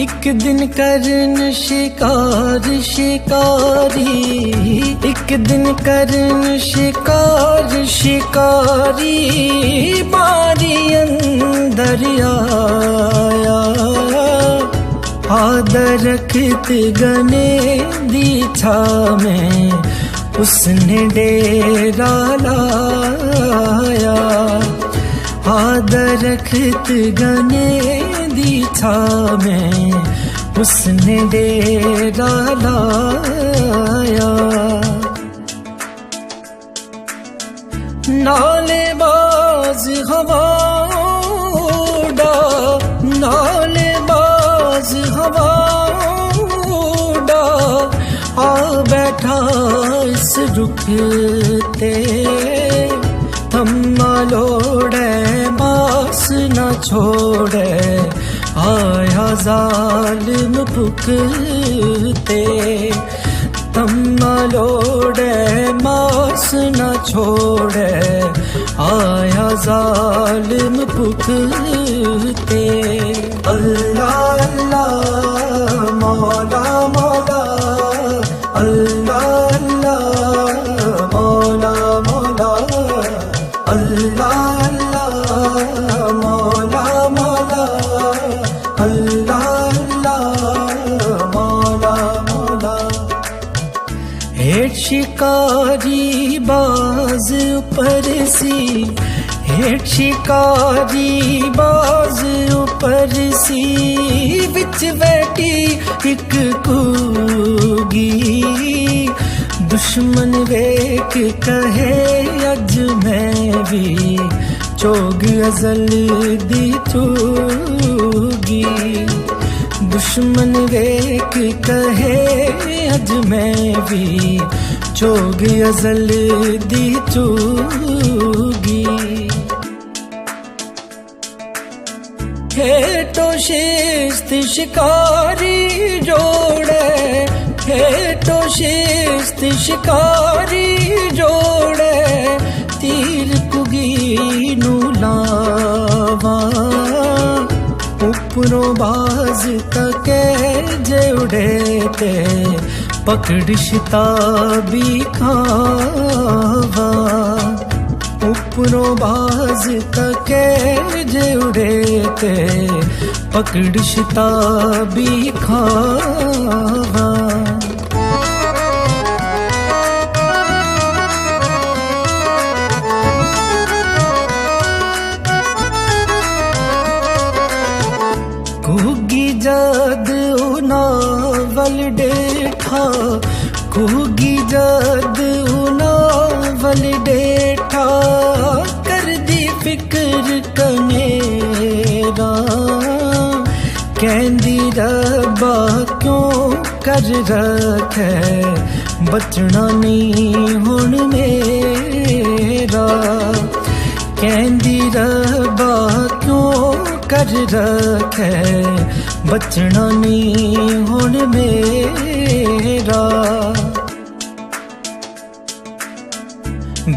एक दिन करन शिकार शिकारी, एक दिन करन शिकार शिकारी, बारी अंदर आया। आदर रखत गने दी छा में उसने डेरा लाया। आदर रखत गने दी छा में उसने डेरा लाया। नालेबाज हवाओं नालेबाज हवाओं आ बैठा इस रुख ते। थम्मा लोड़े बास न छोड़े, आया जालिम पुकते। थम्मा लोड़े मास न छोड़े, आया जालिम पुकते। अल्लाह अल्लाह मौला मौला, अल्लाह अल्लाह मौला मौला, अल्लाह अल्लाह मौला मौला, अल्लाह अल्लाह मौला मौला। हेठ शिकारी बाज ऊपर सी, हेठ शिकारी बाज ऊपर सी, बिच बैठी एक कूगी। दुश्मन वेख कहे अज मैं भी चोग अजल दी चूगी। दुश्मन वेख कहे अज मैं भी चोग अजल दी चूगी। हेठो शिस्त शिकारी जोड़े, हेठो शिस्त शिकारी जोड़े, तीर कुगी नू लावा। उपरों बाज तके जे उड़े ते, पकड़ शिताबी खावा। उपरों बाज तके जे उड़े ते, पकड़ शिताबी खावा। कुगी जद उनावल डेठा, कुगी जद उनावल डेठा, कर दी फिक्र कनेरा। कहंदी रब्बा क्यों कर रखे, बचना नहीं हुण मेरा। कहंदी रब्बा क्यों कर रखे, बचना नहीं हुण मेरा।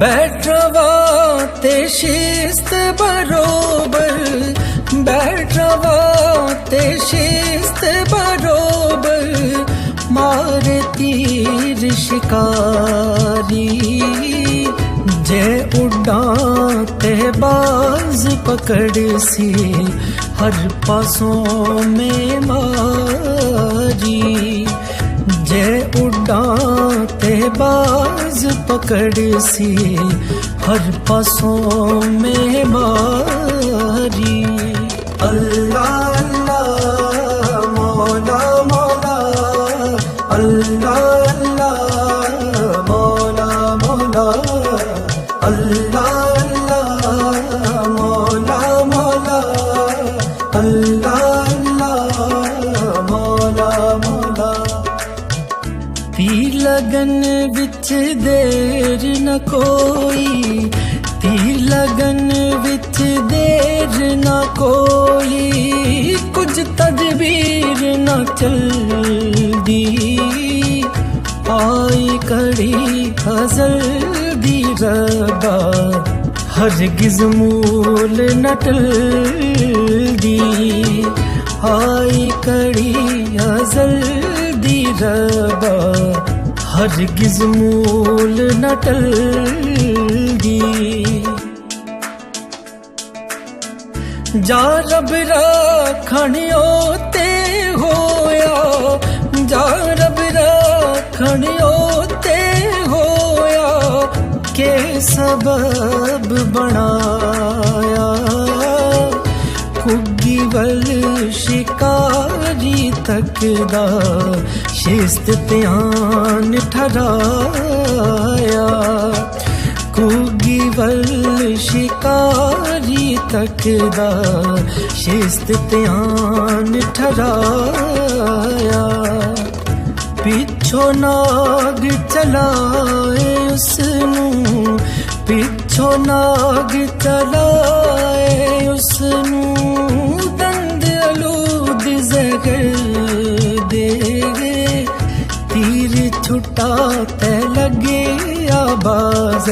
बैठवा ते शिस्त बरोबर, बैठवा ते शिस्त बरोबर, मारे तीर शिकारी। जे उड़ाते बाज पकड़ सी, हर पासों में मारी। जे उड़ाते बाज पकड़ सी, हर पासों में मारी। अल्लाह अल्लाह मौला मौला, अल्लाह अल्लाह मौला मौला, अल्लाह अल्लाह मौला मौला, अल्लाह अल्लाह मौला मौला। तीर लगन विच देर न कोई, तीर लगन विच देर न कोई, कुछ तदबीर न चलदी। आई कड़ी हज़ल दी रबा, हरगिज़ मूल न टलदी। आई कड़ी अज़ल दी रबा हरगिज़ मूल न टलदी जा रब राखणियो ते होया जा रब राखणियो ते होया के सबब बनाया कुग्गी वल शिकारी तकदा शिस्त ध्यान ठहराया कुग्गी वल शिकारी तकदा शिस्त ध्यान ठहराया पिछो नाग चलाए उसनू पिछो नाग चलाए उसनू दंद अलूद जगर दे तीर छुटा ते लगे आबाज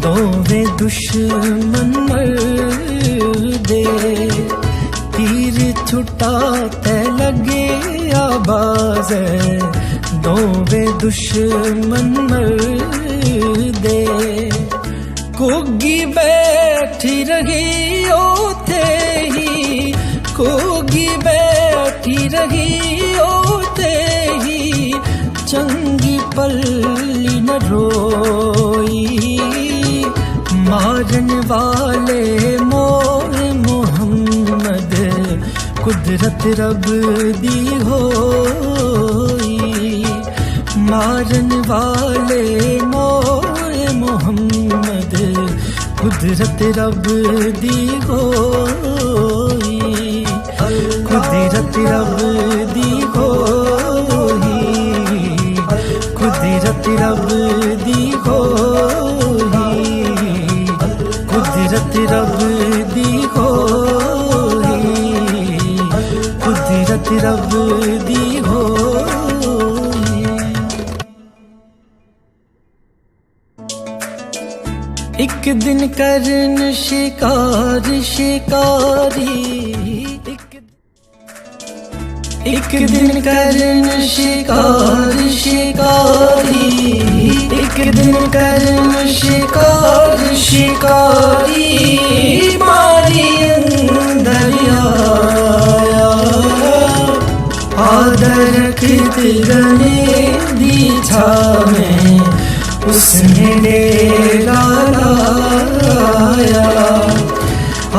दोवें दुश्मन मर दे तीर छुटा ते लगे आबाज दोवें दुश्मन मर दे कुग्गी बैठी रही ओथे ही कुग्गी बैठी रही ओथे ही चंगी पल्ली न रोई मारन वाले मोर मोहम्मद कुदरत रब दी होई मारन वाले मोर मोहम्मद कुदरत रब दी होई कुदरत रब दी होई कुदरत रब दी होई कुदरत रब दी होई कुदरत रब दी होई एक दिन करन शिकार शिकारी एक दिन करन शिकार शिकारी एक दिन करन शिकार शिकारी मारी अंदर आया आदर रखत गने दी छावें उसने डेरा लाया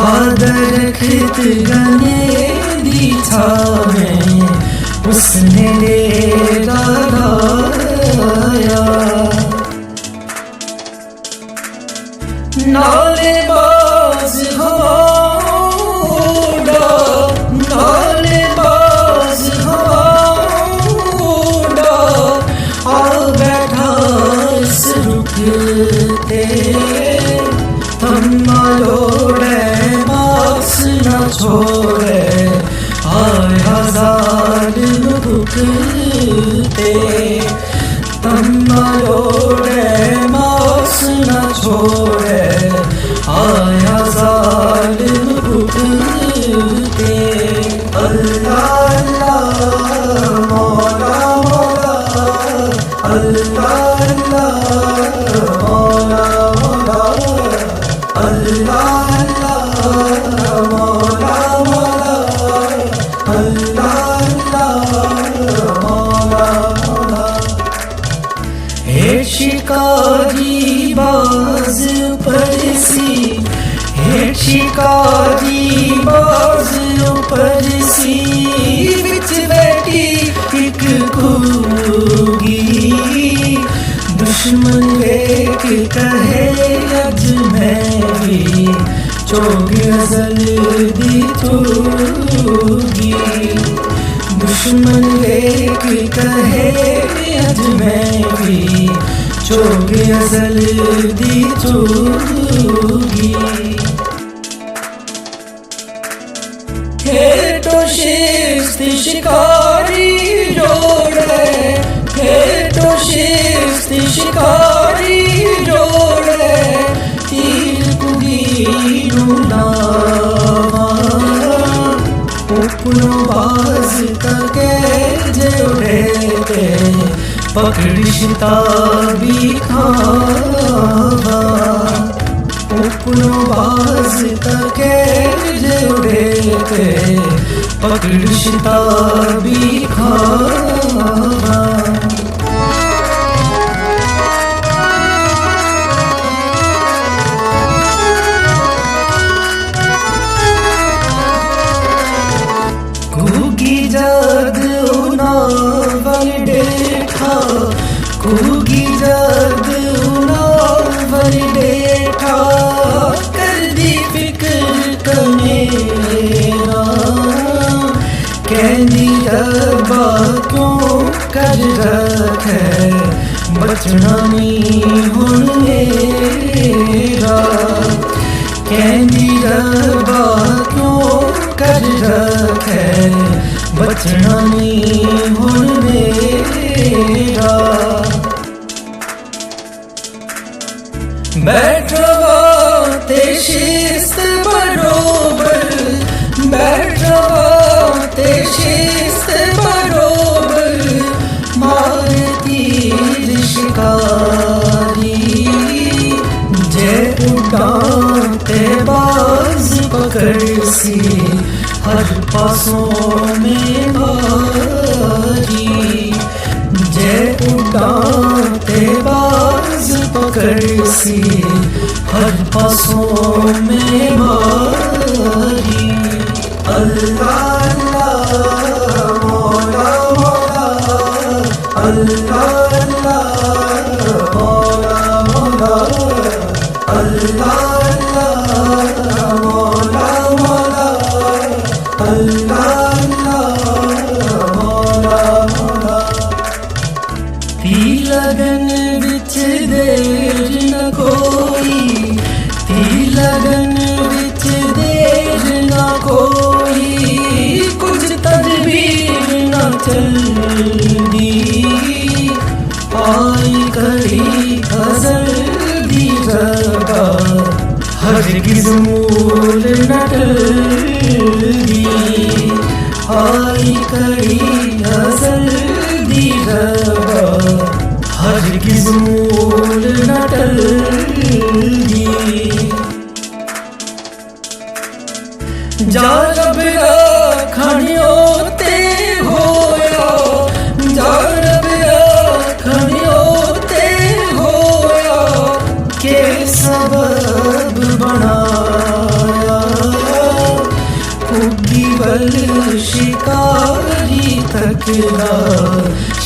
आदर रखत गने दी छावें उसने डेरा लाया नालेबाज हवाऊंगा नालेबाज हवाऊंगा आ बैठा इस रुख ते थम्मा लोड़े मास न छोड़े आए हजार रुख ते थम्मा लोड़े मास न छोड़े आए हजार रुख ते अल्लाह अल्लाह मौला मौला अल्लाह अल्लाह मौला मौला अल्लाह अल्लाह मौला मौला अल्लाह अल्लाह मौला मौला हे शिकारी बाज परसी हे शिकारी बाज परसी विच बैठी एक कुगी दुश्मन एक कहे अज मैं भी चोग अज़ल दी चोगी दुश्मन एक कहे अज मैं भी चोग अज़ल दी चोगी हेठो शिस्त शिकारी जोड़े हेठो शिस्त शिकारी जोड़े तीर कुगी नावा उपनो बाज तके जे उड़े ते पकड़ शिताबी खावा उपनो बाज तके जे उड़े ते पकड़ शिताबी खावा जद उनावल देखा कुगी जद उनावल देखा कर दी फिक्र कनेरा कहनी रब्बा क्यों कर रखे बचना नहीं हुन मेरा कहनी रब्बा क्यों कर रखे बचना नहीं हुन मेरा बैठवा ते शिस्त बरोबर बैठवा ते शिस्त बरोबर मारती शिकारी जे उड़ाते बाज पकड़ सी हर पासों में भारी जय उड़ाते बाज पकड़ सी हर पासों में भारी अल्लाह अल्लाह मौला मौला अल्लाह अल्लाह मौला मौला अल्लाह अल्लाह मौला मौला अल्लाह अल्लाह मौला मौला ती लगन विच देर न कोई ती लगन विच देर न कोई कुछ तदबीर न चलदी आई कड़ी हज़र दी जगह हरगिज़ मूल न टलदी आई कड़ी हज़र दी जगह हरगिज़ मूल न टलदी जा रब रखणियो ते होया जा रब रखणियो ते होया के सबब बनाया कुगी बल शिकारी तकला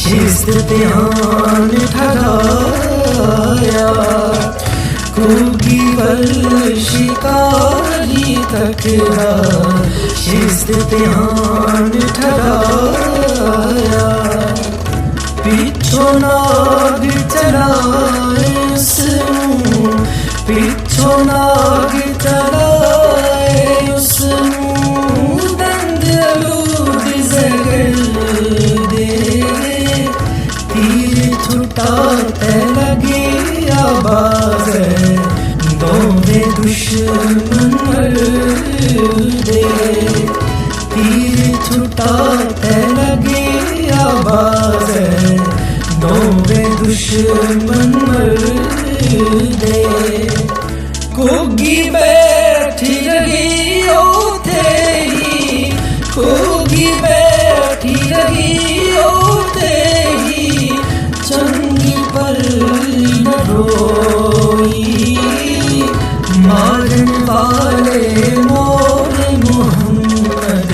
शिस्त ध्यान ठहराया कुगी बल शिकारी तकला शिस्त ध्यान ठहराया पिछो नाग चलाए उसनू पिछो नाग चलाए उसनू दंद लूद जगल दे तीर छुटा ते लगे आवाज दोवे दुश्मन मर दे तीर छुटा ते लगे आवाज दोवे दुश्मन मर दे कुगी बैठी रही ओथे ही कुगी बैठी रही ओथे ही चंगी पर न रोई मारन वाले मोर मोहम्मद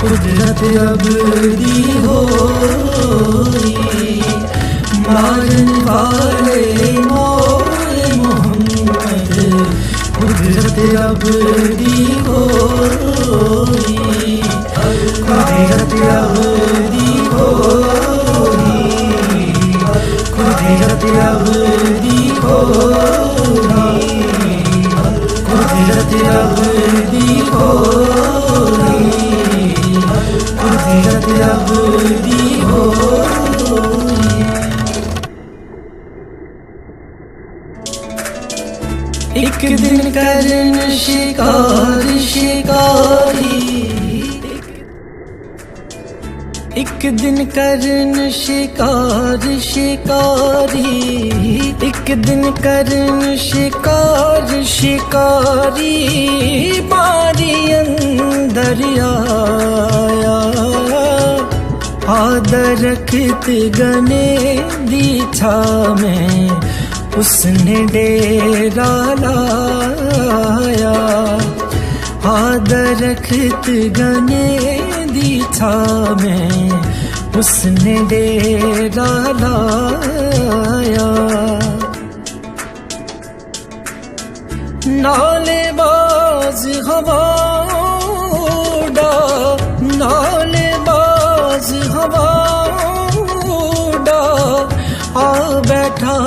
कुदरत अबदी होई मारन वाले मोर मोहम्मद कुदरत अबदी होई कुदरत अबदी होई कुदरत अबदी होई कुदरत अबदी होई कुदरत अबदी होई एक दिन करन शिकार शिकारी एक दिन करन शिकार शिकारी, एक दिन करन शिकार शिकारी, बारी अंदर आया आदर रखत गने दी छा में उसने डेरा लाया, आदर रखत गने दी छा में उसने डेरा लाया। नालेबाज हवाओं नालेबाज हवाओं आ बैठा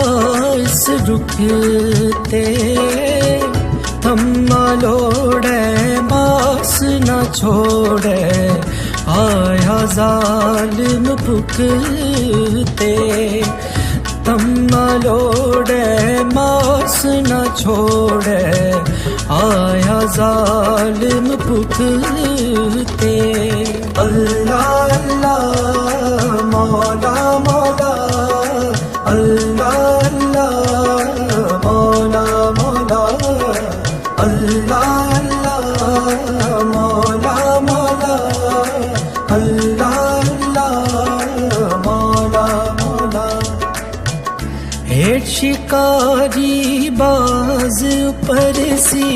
इस रुखते, थम्मा लोड़े बास न छोड़े, आया जालिम पुकते। थम्मा लोड़े मास न छोड़े, आया जालिम पुकते। अल्लाह अल्लाह मौला मौला, अल्लाह अल्लाह मौला मौला, अल्लाह अल्लाह मौला मौला, अल्लाह अल्लाह मौला मौला। हेठ शिकारी बाज ऊपर सी,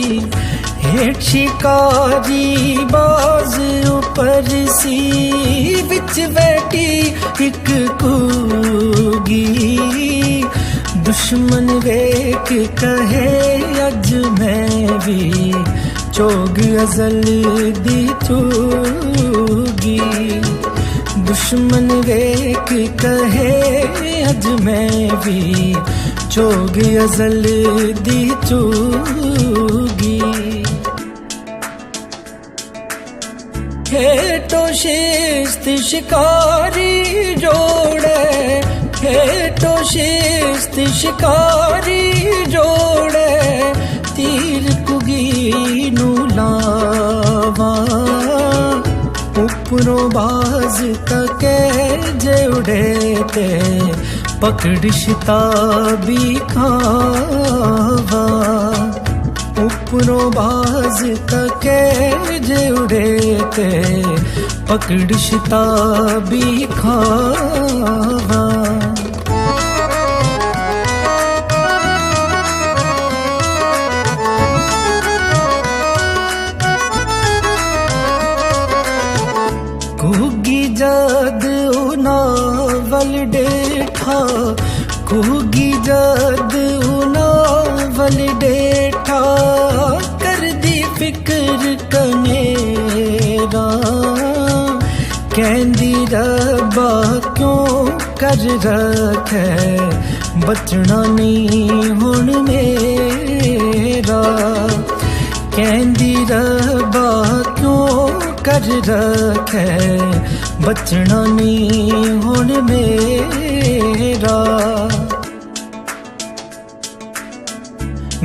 हेठ शिकारी बाज ऊपर सी, बिच बैठी एक कूगी, दुश्मन वेख कहे अज मैं भी चोग अजल दी चूगी। दुश्मन वेख कहे अज मैं भी चोग अजल दी चूगी। हेठो शिस्त शिकारी जोड़े, हेठो शिस्त शिकारी जोड़े, तीर कुगी नू लावा, उपरों बाज तके जोड़े ते, पकड़ शिताबी खावा, उपरों बाज तके जोड़े ते, पकड़ शिताबी खावा। कुगी जद उनावल डेठा, कुगी जद उनावल डेठा, कर दी फिक्र कनेरा, कहंदी रब्बा क्यों कर रखे, बचना नहीं हुण मेरा। कहंदी रब्बा क्यों कर रखे, बचना नहीं हुण मेरा।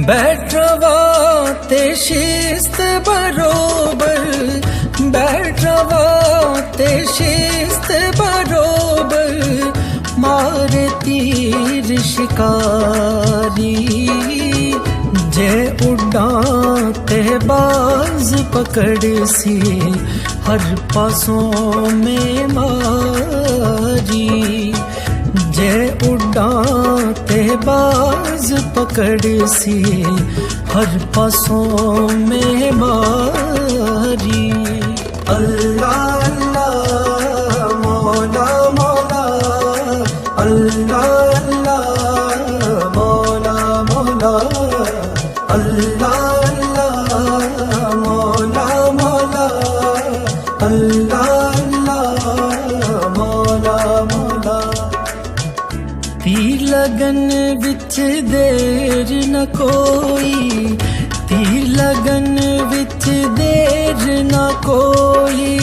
बैठवा ते शिस्त बरोबर, बैठवा ते शिस्त बरोबर, मारे तीर शिकारी, जे उड़ाते बाज पकड़ सी, हर पासों में मारी। जे उड़ाते बाज पकड़ सी, हर पासों में मारी। अल्लाह अल्लाह मौला मौला, अल्लाह अल्लाह मौला मौला, अल्लाह अल्लाह मौला मौला, अल्लाह अल्लाह मौला मौला। तीर लगन विच देर न कोई, तीर लगन विच देर न कोई,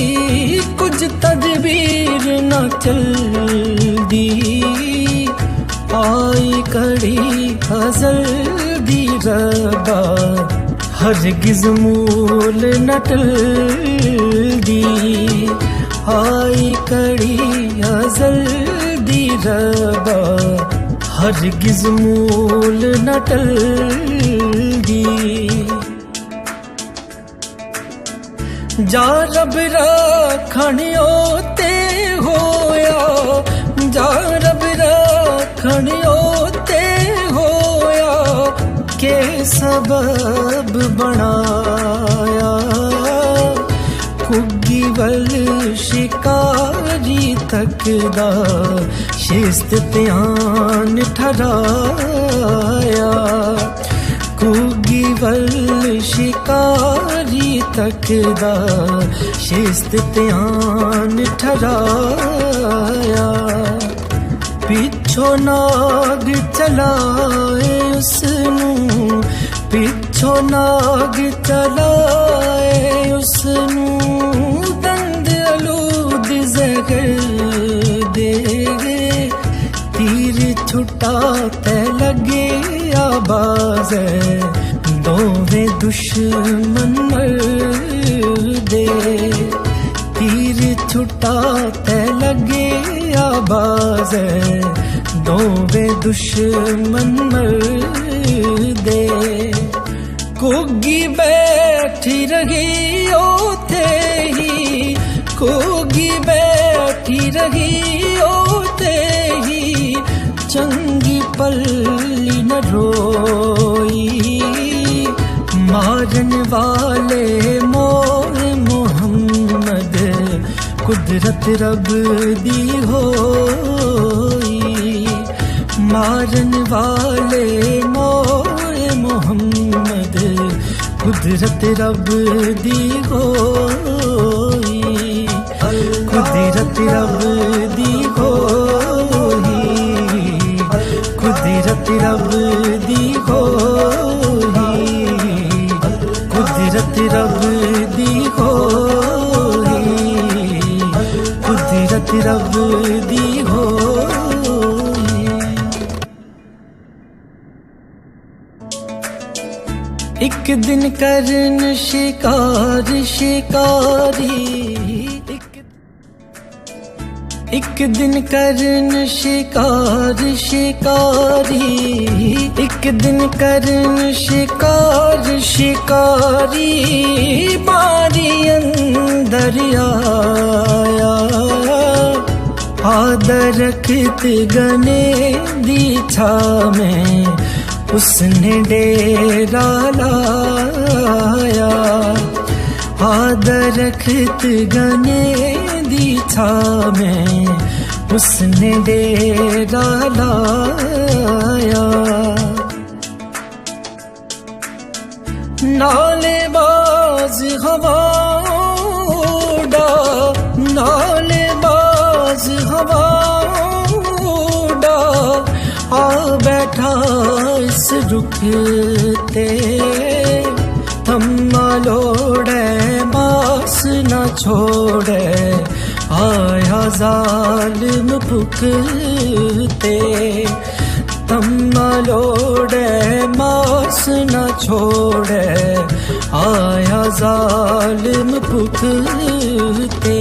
कुछ तदबीर न चलदी, आई कड़ी हज़ल दी रबा, हरगिज़ मूल न टलदी, आई कड़ी अज़ल दी रबा हरगिज़ मूल न टलदी जा रब रखणियो ते होया जा रब रखणियो ते होया के सबब बनाया कुग्गी वल शिकारी तकदा शिस्त ध्यान ठहराया कुग्गी वल शिकारी तकदा शिस्त ध्यान ठहराया पिछो नाग चलाए उसनू पिछो नाग चलाए उसनू दंद अलूद जहर दे तीर छुटा ते लगे आबाज दोवे दुश्मन दे तीर छुटा ते लगे आबाज दोवे दुश्मन दे कुग्गी बैठी रही ओथे ही कुग्गी बैठी रही ओथे ही चंगी पल्ली न रोई मारन वाले मोर मोहम्मद कुदरत रब दी होई मारन वाले मोर मोहम्मद कुदरत रब दी होई कुदरत रब दी होई कुदरत रब दी होई कुदरत रब दी होई कुदरत रब दी होई एक दिन करन शिकार शिकारी एक दिन करन शिकार शिकारी एक दिन करन शिकार शिकारी बारी अंदर आया आदर रखत गने दी छा में उसने डेरा लाया आदर रखत गने दी छा में उसने डेरा लाया नालेबाज हवा उड़ा नालेबाज हवा उड़ा आ बैठा इस रुकते थम्मा लोड़े मास न छोड़े आया जालिम फुकते थम्मा लोड़े मास न छोड़े आया जालिम फुकते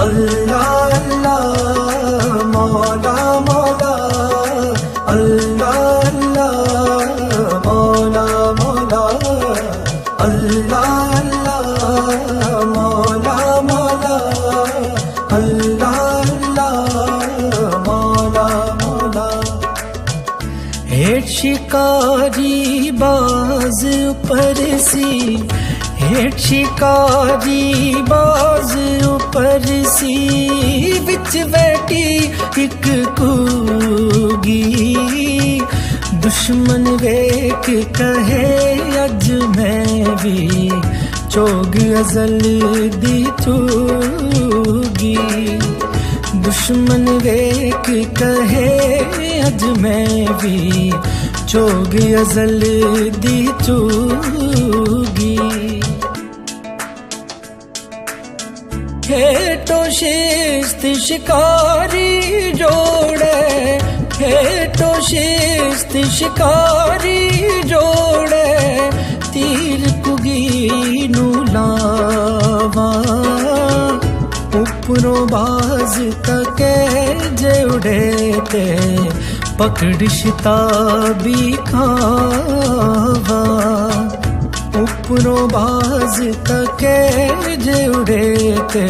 अल्लाह अल्लाह मौला मौला अल्लाह अल्लाह मौला मौला अल्लाह अल्लाह मौला मौला अल्लाह अल्लाह मौला मौला हेठ शिकारी बाज ऊपर सी हेठ शिकारी बाज ऊपर सी बिच बैठी एक कूगी दुश्मन वेख कहे अज मैं भी चोग अजल दी चूगी दुश्मन वेख कहे अज मैं भी चोग अजल दी चूगी हेठो शिस्त शिकारी जोड़े हेठो शिस्त शिकारी जोड़े तीर कुगी नू लावा उपरों बाज तके जे उड़े ते पकड़ शिताबी खावा उपरों बाज तके जे उड़े ते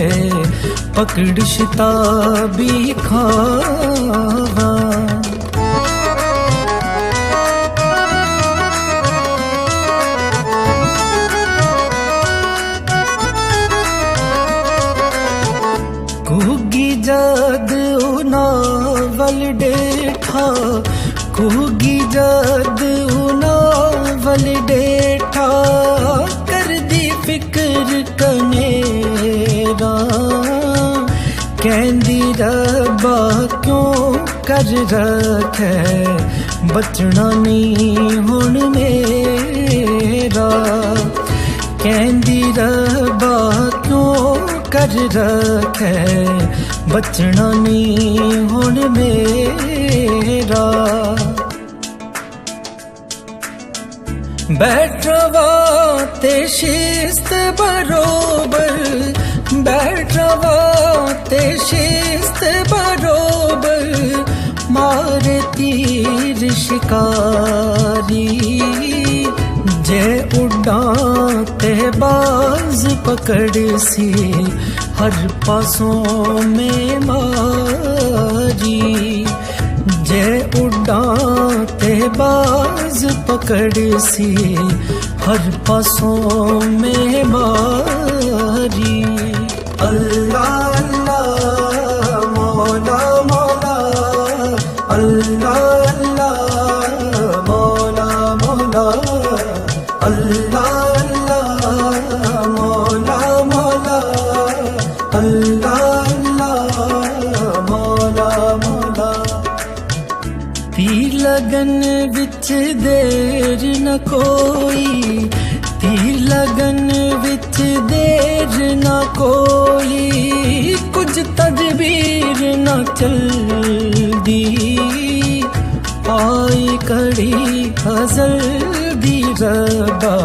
पकड़ शिताबी खावा कुगी जद उनावल डेठा कुगी जद उनावल डेठा कर दी फिक्र कनेरा कहंदी रब्बा क्यों कर रखे बचना नहीं हुण मेरा कहंदी रब्बा क्यों कर रखे बचना नहीं हुण मेरा बैठवा ते शिस्त बरोबर बैठवा ते शिस्त बरोबर मारे तीर शिकारी जे उड़ाते बाज पकड़ सी हर पासों में मारी जे उड़ाते बाज पकड़ सी हर पासों में मारी अल्लाह अल्लाह मौला मौला अल्लाह अल्लाह मौला मौला अल्लाह अल्लाह मौला मौला अल्लाह अल्लाह मौला मौला तीर लगन विच देर न कोई तीर लगन विच देर न कोई कुछ तदबीर न चलदी आई कड़ी हज़ल दी रबा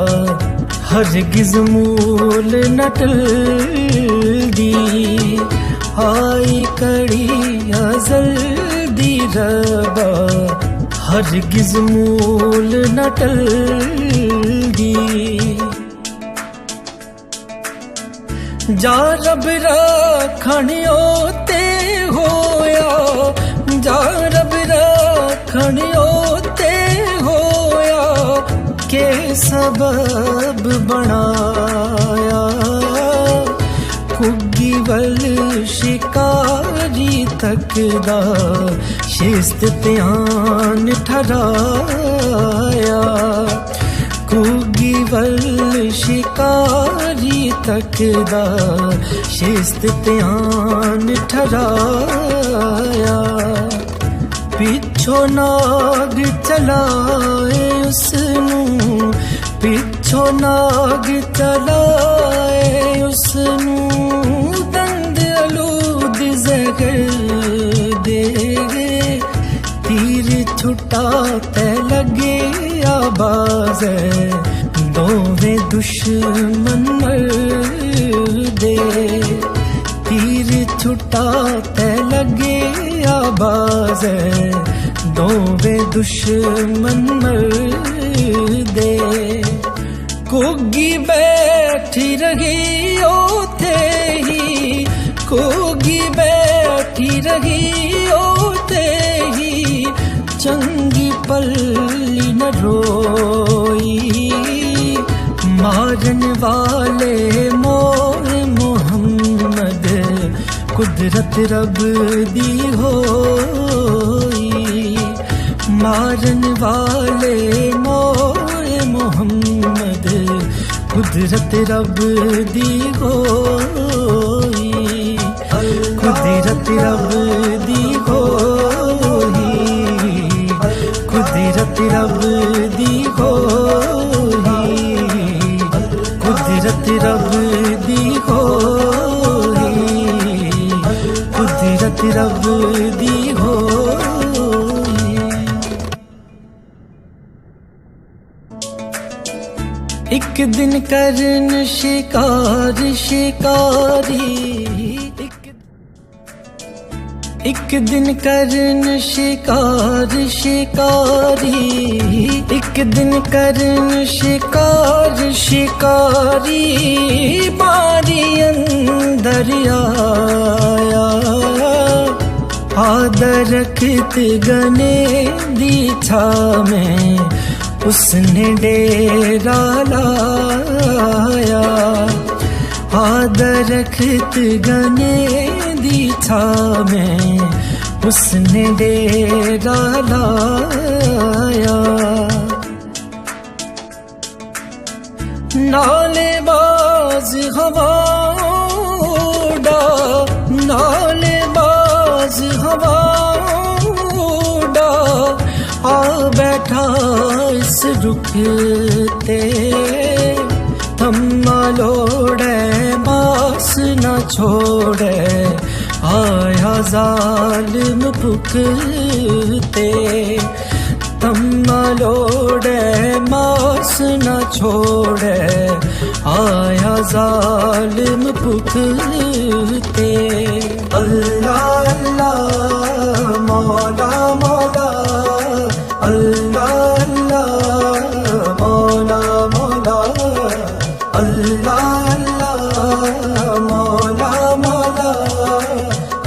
हरगिज़ मूल न टलदी आई कड़ी हज़ल दी रबा हरगिज़ मूल न टलदी जा रब राखणियो ते होया जा रब राखणियो ते होया के सबब बनाया कुगी वल शिकारी तकदा शिस्त ध्यान ठहराया कुगी वल शिकारी तकदा शिस्त ध्यान ठहराया पिछो नाग चलाए उसनू पिछो नाग चलाए उसनू दंद अलूद जहर दे तीर छुटा ते लगे आबाज दोवे दुश्मन दे तीर छुटा ते लगे आबाज दोवे दुश्मन दे कुगी बैठी रही ओथे ही कुगी बैठी रही ओथे ही चंगी पल्ली न रोई मारन वाले मोर मोहम्मद कुदरत रब दी होई मारन वाले मोर मोहम्मद कुदरत रब दी होई कुदरत रब दी होई कुदरत रब दी होई कुदरत रब दी होई कुदरत रब दी होई एक दिन करन शिकार शिकारी एक दिन करन शिकार शिकारी, एक दिन करन शिकार शिकारी, बारी अंदर आया आदर रखत गने दी छा में उसने डेरा लाया, आदर रखत गने दी छा में उसने डेरा लाया। नालेबाज हवा उड़ा, नालेबाज हवा उड़ा, आ बैठा इस रुकते थम्मा लोड़े बास न छोड़े, आया जालिम फुकते थम्मा लोड़े मास न छोड़े, आया जालिम फुकते। अल्लाह अल्लाह मौला मौला, अल्लाह अल्लाह मौला मौला, अल्लाह अल्लाह मौला मौला,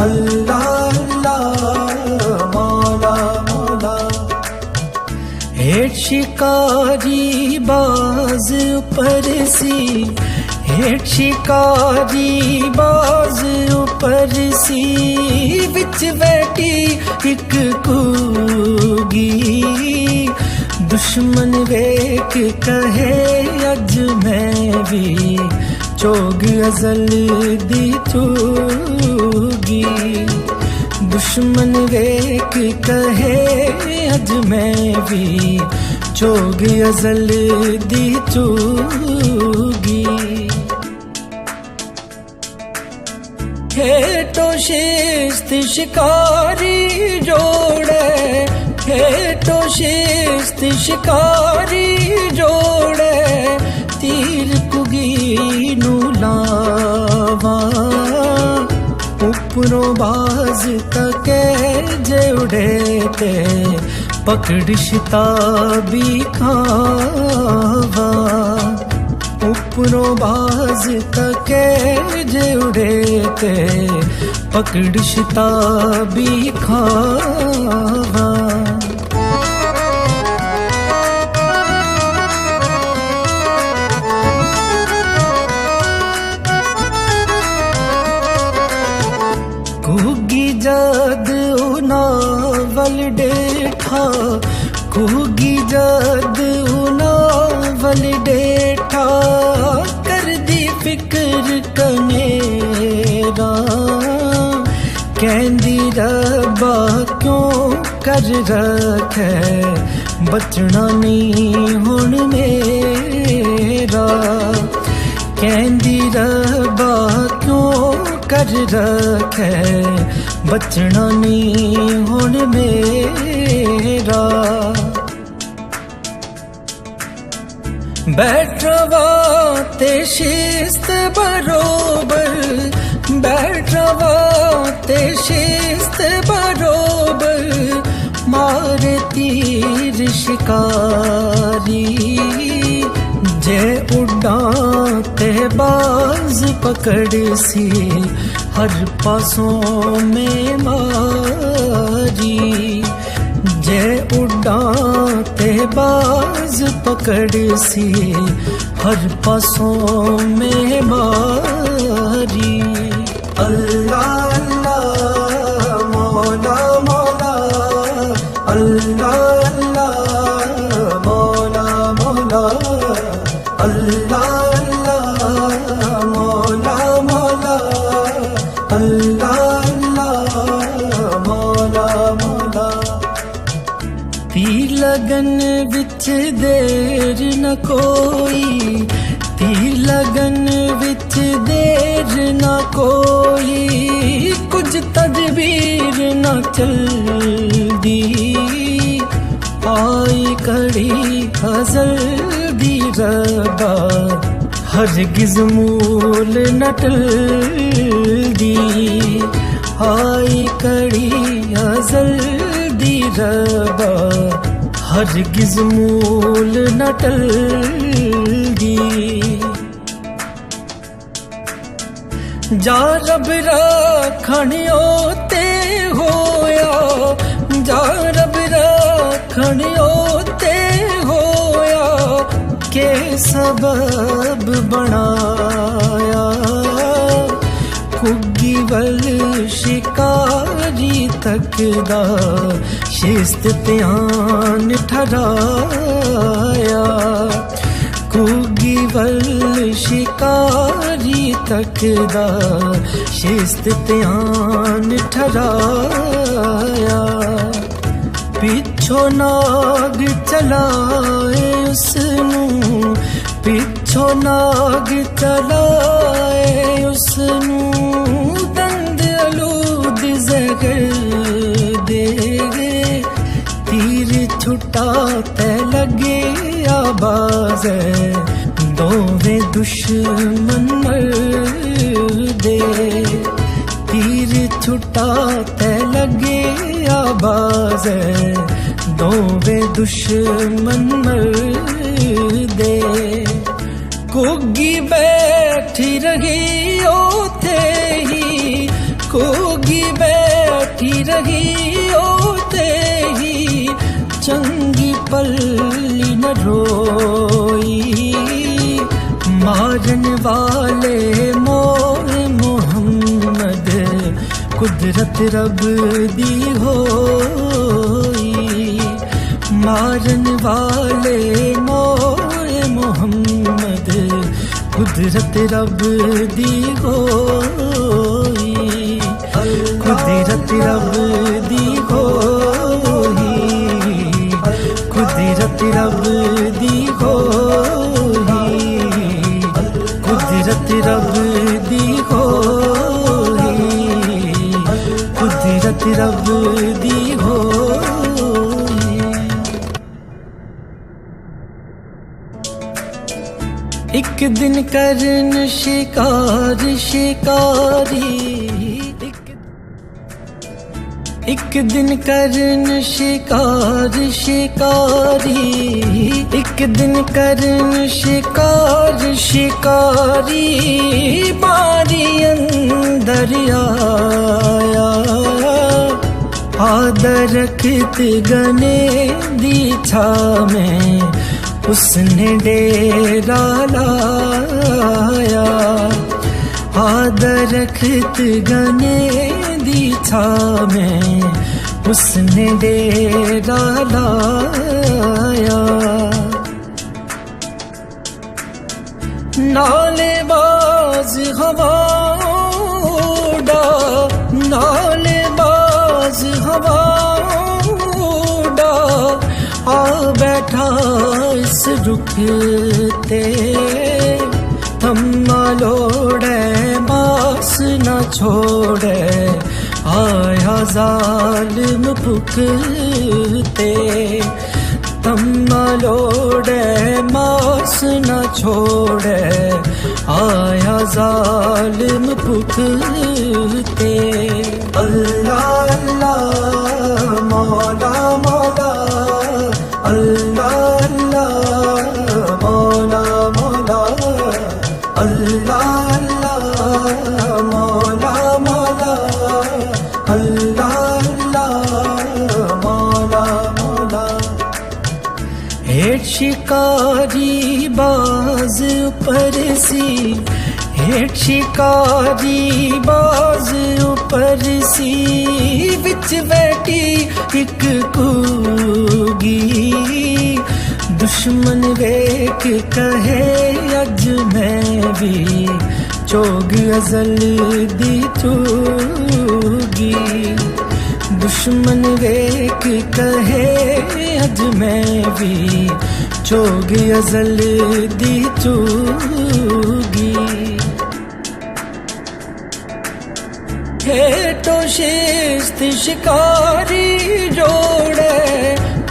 अल्लाह अल्लाह मौला मौला। हेठ शिकारी बाज ऊपर सी, हेठ शिकारी बाज ऊपर सी, बिच बैठी एक कूगी, दुश्मन वेख कहे अज मैं भी चोग अजल दी चूगी, दुश्मन वेख कहे अज मैं भी चोग अजल दी चूगी। हेठो शिस्त शिकारी जोड़े, हेठो शिस्त शिकारी जोड़े, तीर कुगी नू लावा, उपरों बाज तके जे उड़े ते पकड़ शिताबी खावा, उपरों बाज तके जे उड़े ते पकड़ शिताबी खावा। कुगी जद उनावल डेठा, कुगी जद उनावल डेठा, कर दी फिक्र कनेरा, कहंदी रब्बा क्यों कर रखे बचना नहीं हुण मेरा, कहंदी रब्बा क्यों कर रखे बचना नहीं हुण मेरा। बैठवा ते शिस्त बरोबर, बैठवा ते शिस्त बरोबर, मारे तीर शिकारी, जे उड़ाते बाज पकड़ सी हर पासों में मारी, जे उड़ाते बाज पकड़ सी हर पासों में मारी। अल्लाह अल्लाह मौला मौला, अल्लाह अल्लाह मौला मौला, अल्लाह अल्लाह मौला मौला, अल्लाह अल्लाह मौला मौला। तीर लगन विच देर न कोई, तीर लगन विच देर न कोई, कुछ तदबीर न चलदी, आई कड़ी हज़ल दी रबा हरगिज़ मूल न टलदी, आई कड़ी अज़ल दी रबा हरगिज़ मूल न टलदी जा रब रखणियो ते होया जा रब रखणियो ते होया के सबब बनाया कुग्गी वल शिकारी तकदा शिस्त ध्यान ठहराया कुग्गी वल शिकारी तकदा शिस्त ध्यान ठहराया पिछो नाग चलाए उसनू पिछो नाग चलाए उसनू दंद अलूद जहर दे तीर छुटा ते लगे आबाज दोवे दुश्मन मर दे तीर छुटा ते लगे आबाज दोवे दुश्मन मर दे कुग्गी बैठी रही ओथे ही कुग्गी बैठी रही ओथे ही चंगी पल्ली न रोई मारन वाले मोर मोहम्मद कुदरत रब दी होई मारन वाले मोर मोहम्मद कुदरत रब दी होई कुदरत रब दी होई कुदरत रब दी होई कुदरत रब दी होई कुदरत रब दी होई एक दिन करन शिकार शिकारी एक दिन करन शिकार शिकारी एक दिन करन शिकार शिकारी बारी अंदर आया आदर रखत गने दी छा में उसने डेरा लाया आदर रखत गने दी छा में उसने डेरा लाया नालेबाज हवा उड़ा नालेबाज हवा उड़ा आ बैठा इस रुखते थम्मा लोड़े मास न छोड़े आया जालिम पुखते तम्मा लोड़े मास न छोड़े आया जालिम पुखते अल्लाह अल्लाह मौला मौला अल्लाह अल्लाह मौला मौला अल्लाह अल्लाह मौला मौला अल्लाह अल्लाह मौला मौला हेठ शिकारी बाज ऊपर सी हेठ शिकारी बाज ऊपर सी बिच बैठी एक कूगी दुश्मन वेख कहे अज मैं भी चोग अजल दी चूगी दुश्मन वेख कहे अज मैं भी चोग अजल दी चूगी हेठो शिस्त शिकारी जोड़े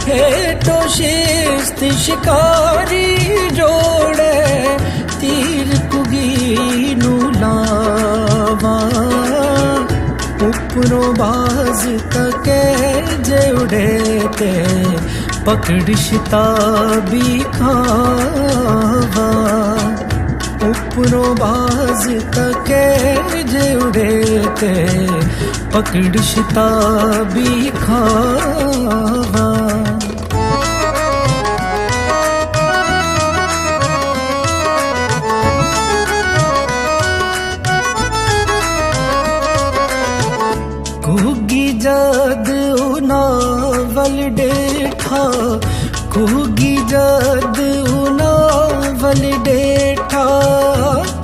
हेठो शिस्त शिकारी जोड़े तीर कुगी नू लावा उपरों बाज तके जे उड़े ते पकड़ शिताबी खावा उपरों बाज तके जे उड़े ते पकड़ शिताबी खावा कुगी जद उनावल डेठा कुगी जद उनावल डेठा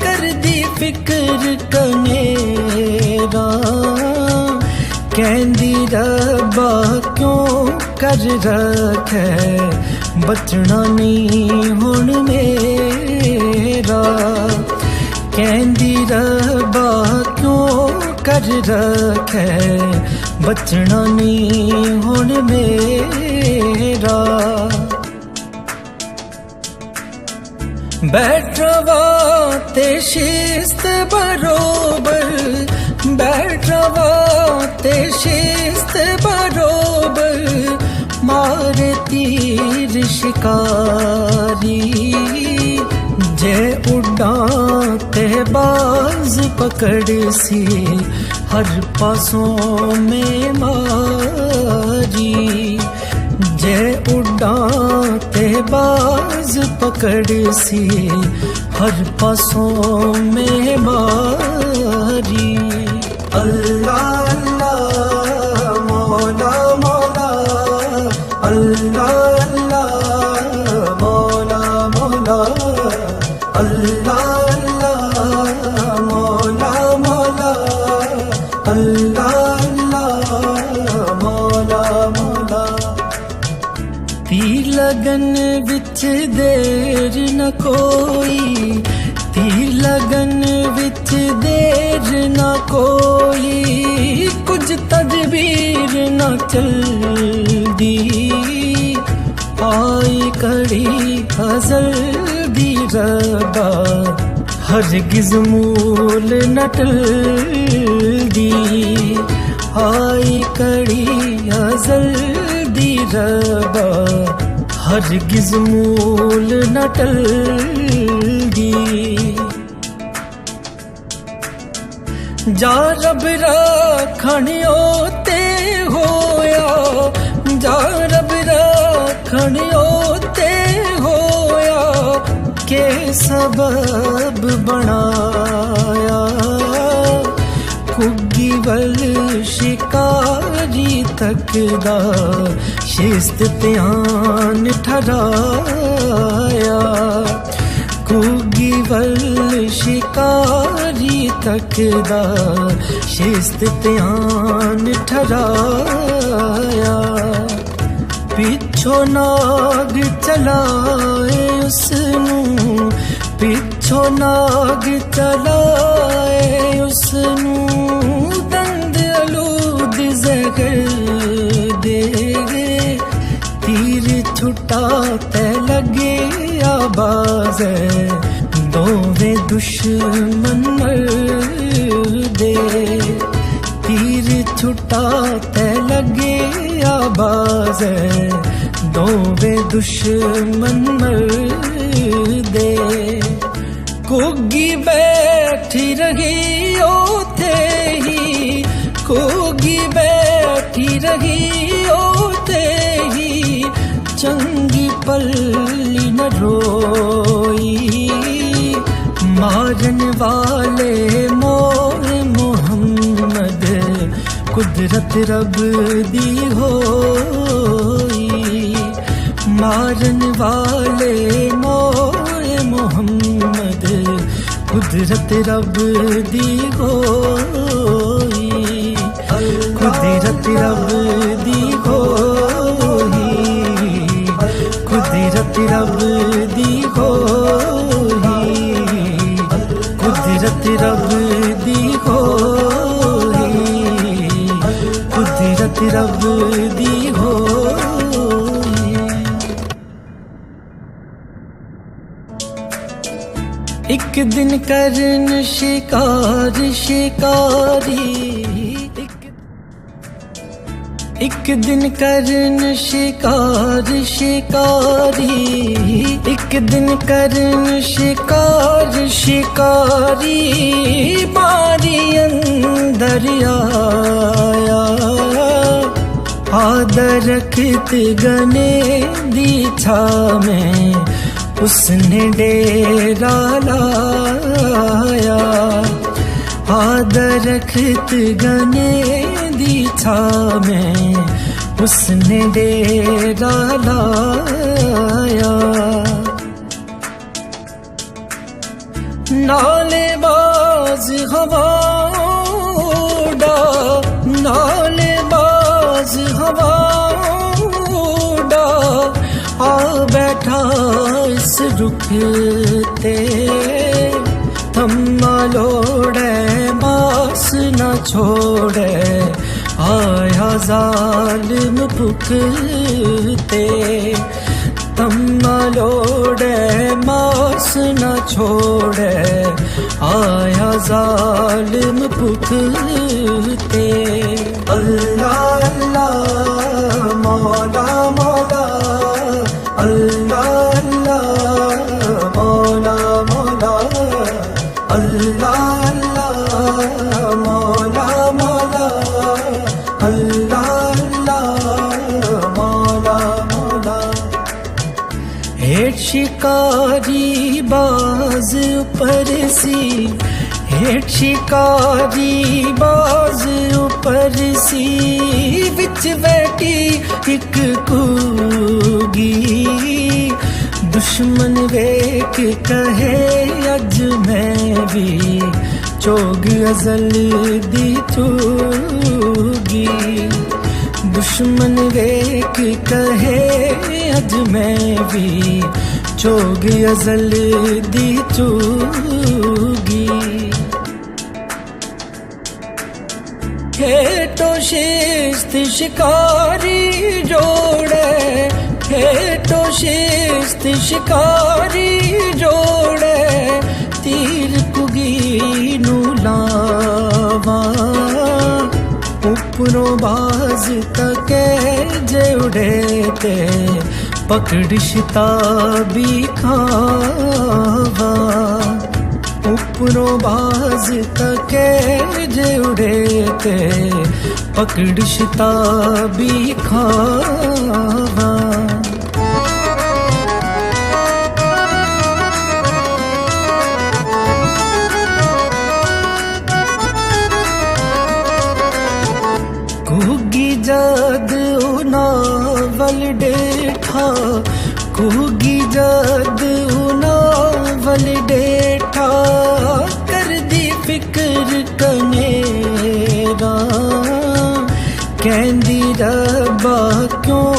कर दी फिक्र कनेरा कहंदी रब्बा क्यों कर रखे बचना नहीं हुण मेरा कहंदी रब्बा क्यों कर रखे बचना नहीं हुण मेरा बैठवा ते शिस्त बरोबर बैठवा ते शिस्त बरोबर मारे तीर शिकारी जे उड़ाते बाज पकड़ सी हर पासों में मारी जे उड़ाते बाज पकड़ सी हर पासों में मारी अल्लाह अल्लाह मौला मौला अल्लाह अल्लाह मौला मौला अल्लाह अल्लाह मौला मौला अल्लाह अल्लाह मौला मौला तीर लगन विच देर न कोई तीर लगन विच देर न कोई कुछ तदबीर न चलदी आई कड़ी हज़ल दी रबा हरगिज़ मूल न टलदी आई कड़ी हज़ल दी रबा हरगिज़ मूल न टलदी जा रब राखणियो ते होया जा रब राखणियो ते होया के सबब बनाया कुगी वल शिकारी तकदा शिस्त ध्यान ठहराया कुगी वल शिकारी तकदा शिस्त ध्यान ठहराया पिछो नाग चलाए उसनू पिछो नाग चलाए उसनू दंद अलूद जहर दे तीर छुटा ते लगे आबाज दोवे दुश्मन दे तीर छुटा ते लगे आबाज दोवे दुश्मन दे कुगी बैठी रही ओथे ही कुगी बैठी रही ओथे ही चंगी पल्ली न रोई मारन वाले मोर मोहम्मद कुदरत रब दी होई मारन वाले मोर मोहम्मद कुदरत रब दी होई कुदरत रब दी होई कुदरत रब दी होई कुदरत रब दी होई कुदरत रब दी होई एक दिन करन शिकार शिकारी एक दिन करन शिकार शिकारी, एक दिन करन शिकार शिकारी, बारी अंदर आया आदर रखत गने दी छा में उसने डेरा लाया, आदर रखत गने दी छा में उसने डेरा लाया। नालेबाज हवाओं नालेबाज हवाओं आ बैठा इस रुख ते, थम्मा लोड़े बास न छोड़े आया जालिम पुकते, थम्मा लोड़े मास न छोड़े आया जालिम पुकते। अल्लाह अल्लाह मौला मौला, अल्लाह अल्लाह मौला मौला, अल्लाह अल्लाह मौला मौला, अल्लाह अल्लाह मौला मौला। हेठ शिकारी बाज ऊपर सी, हेठ शिकारी बाज ऊपर सी, विच बैठी एक कूगी, दुश्मन वेख कहे अज मैं भी चोग अजल दी चूगी, दुश्मन वेख कहे अज मैं भी चोग अजल दी चूगी। हेठो शिस्त शिकारी जोड़े, हेठो शिस्त शिकारी जोड़े, तीर कुगी नू लावा, उपरों बाज तके जे उड़े ते पकड़ शिताबी खावा, उपरों बाज तके जे उड़े ते पकड़ शिताबी खावा। कुगी जद उनावल डेठा, कुगी जद उनावल डेठा, कर दी फिक्र कनेरा, कहंदी रब्बा क्यों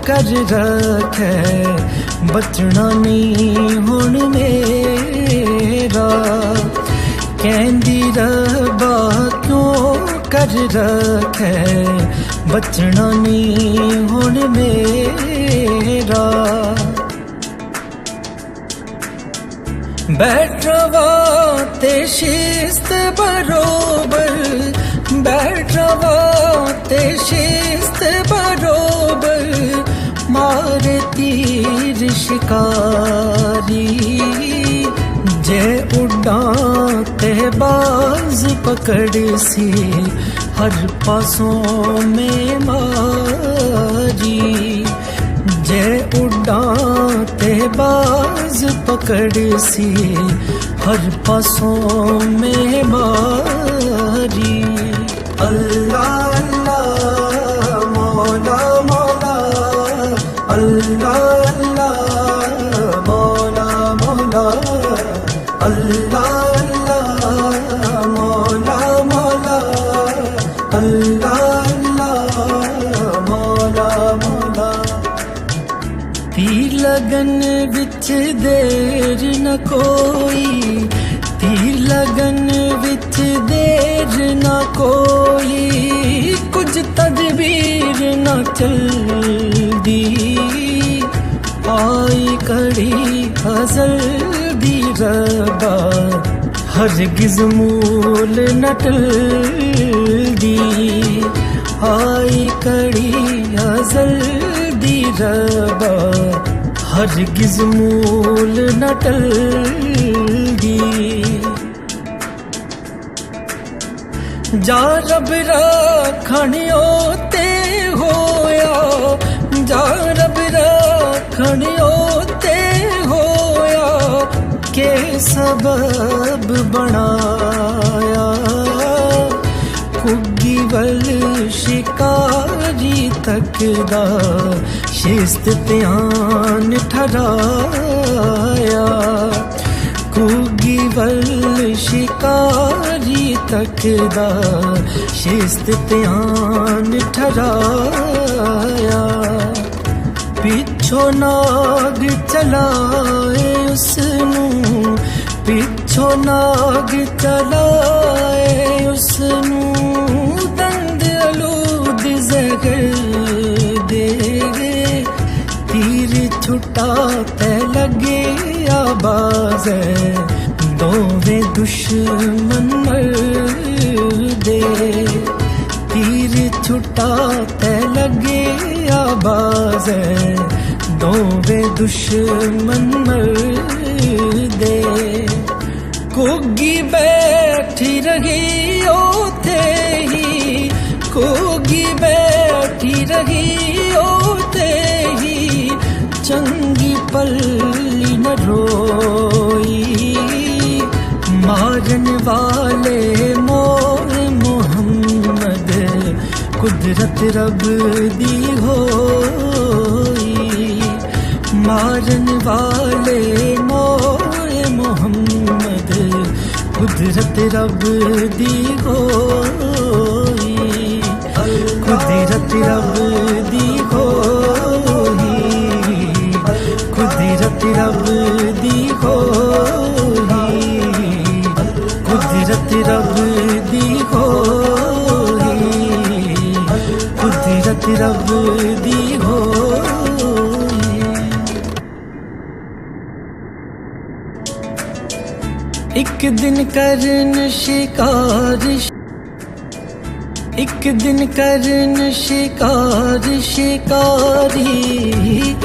कर रखे बचना नहीं हुण मेरा, कहंदी रब्बा क्यों कर रखे बचना नहीं हुण मेरा। बैठवा ते शिस्त बरोबर, बैठवा ते शिस्त बरोबर, मारे तीर शिकारी, जे उड़ां ते बाज पकड़ सी हर पासों में मारी, जे उड़ां ते बाज पकड़ सी हर पासों में मारी। अल्लाह अल्लाह मौला मौला, अल्लाह अल्लाह मौला मौला, अल्लाह अल्लाह मौला मौला, अल्लाह अल्लाह मौला मौला। तीर लगन विच देर न कोई, तीर लगन विच देर न कोई, कुछ तदबीर न चलदी, आई कड़ी हज़ल दी रबा हरगिज़ मूल न टलदी, आई कड़ी हज़ल दी रबा हरगिज़ मूल न टलदी जा रब रखणियो ते होया जा रब रखणियो ते होया के सबब बनाया कुग्गी वल शिकारी तकदा शिस्त ध्यान ठहराया कुग्गी वल शिकारी तकदा शिस्त ध्यान ठहराया पिछो नाग चलाए उसनू पिछो नाग चलाए उसनू दंद अलूद जगर दे तीर छुटा ते लगे आबाज दोवे दुश्मन मर दे तीर छुटा ते लगे आबाज दोवे दुश्मन मर दे कुग्गी बैठी रही ओथे ही कुग्गी बैठी रही ओथे ही चंगी पल्ली न रोई मारन वाले मोर मोहम्मद कुदरत रब दी होई मारन वाले मोर मोहम्मद कुदरत रब दी होई कुदरत रब दी होई कुदरत रब दी होई कुदरत रब दी होई कुदरत रब दी होई एक दिन करन शिकार एक दिन करन शिकार शिकारी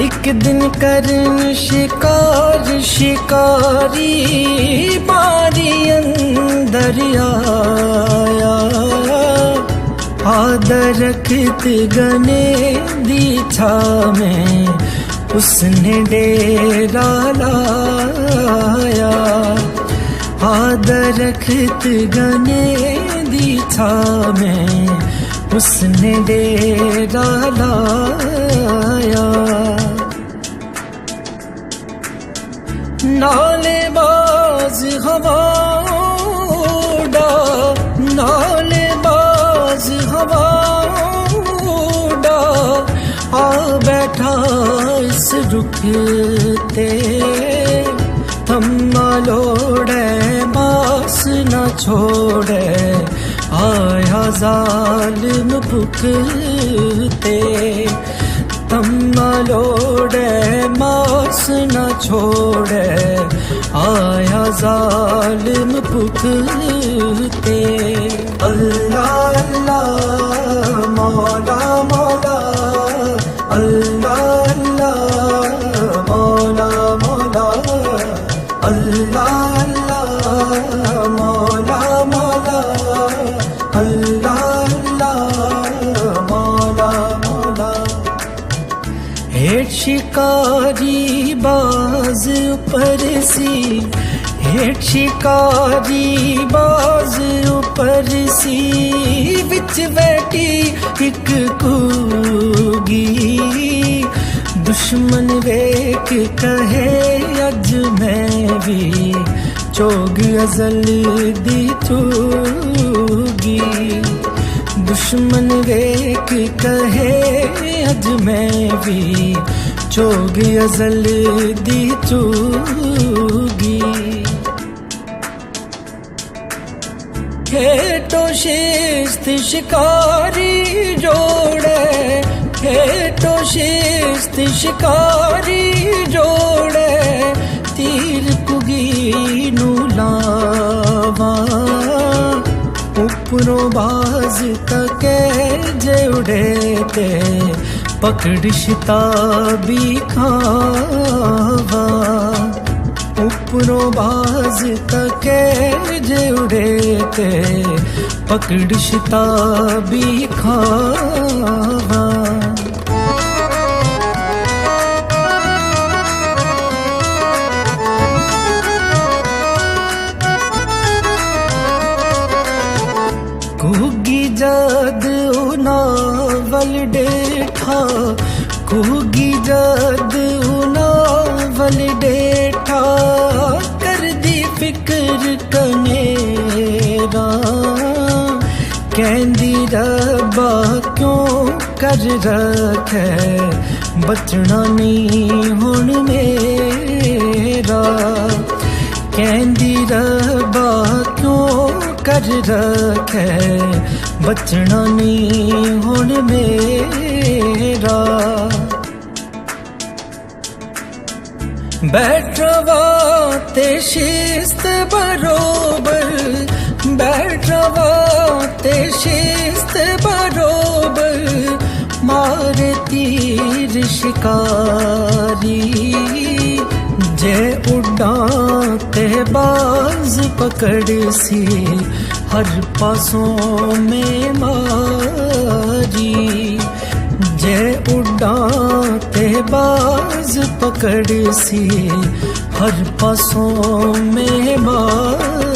एक दिन करन शिकार शिकारी बारी अंदर आया आदर रखत गने दी छा में उसने डेरा लाया आदर रखत गने दी छा में उसने डेरा लाया नालेबाज हवाओं नालेबाज हवाओं आ बैठा इस रुख ते थम्मा लोड़े बास न छोड़े आया जालिम पुकते थम्मा लोड़े मास न छोड़े आया जालिम पुकते अल्लाह अल्लाह मौला मौला अल्लाह अल्लाह मौला मौला अल्लाह अल्लाह मौला मौला अल्लाह अल्लाह मौला मौला हेठ शिकारी बाज ऊपर सी हेठ शिकारी बाज ऊपर सी विच बैठी एक कूगी दुश्मन वेख कहे अज मैं भी चोग अजल दी चूगी दुश्मन वेख कहे अज मैं भी चोग अजल दी चूगी हेठो शिस्त शिकारी जोड़े हेठो शिस्त शिकारी जोड़े तीर कुगी नू लावा उपरों बाज तके जे उड़े ते पकड़ शिताबी खावा उपरों बाज तके जे उड़े ते पकड़ शिताबी खावा कुगी जद उनावल डेठा कुगी जद उनावल डेठा कर दी फिक्र कनेरा कहंदी रब्बा क्यों कर रखे बचना नहीं हुण मेरा कहंदी रब्बा क्यों कर रखे बचना नहीं हुण मेरा बैठ रवा ते शिस्त बरोबर बैठ रवा ते शिस्त बरोबर मारे तीर शिकारी जे उड़ा ते बाज पकड़ सी हर पासों में मारी जे उड़ा ते बाज पकड़ सी हर पासों में मारी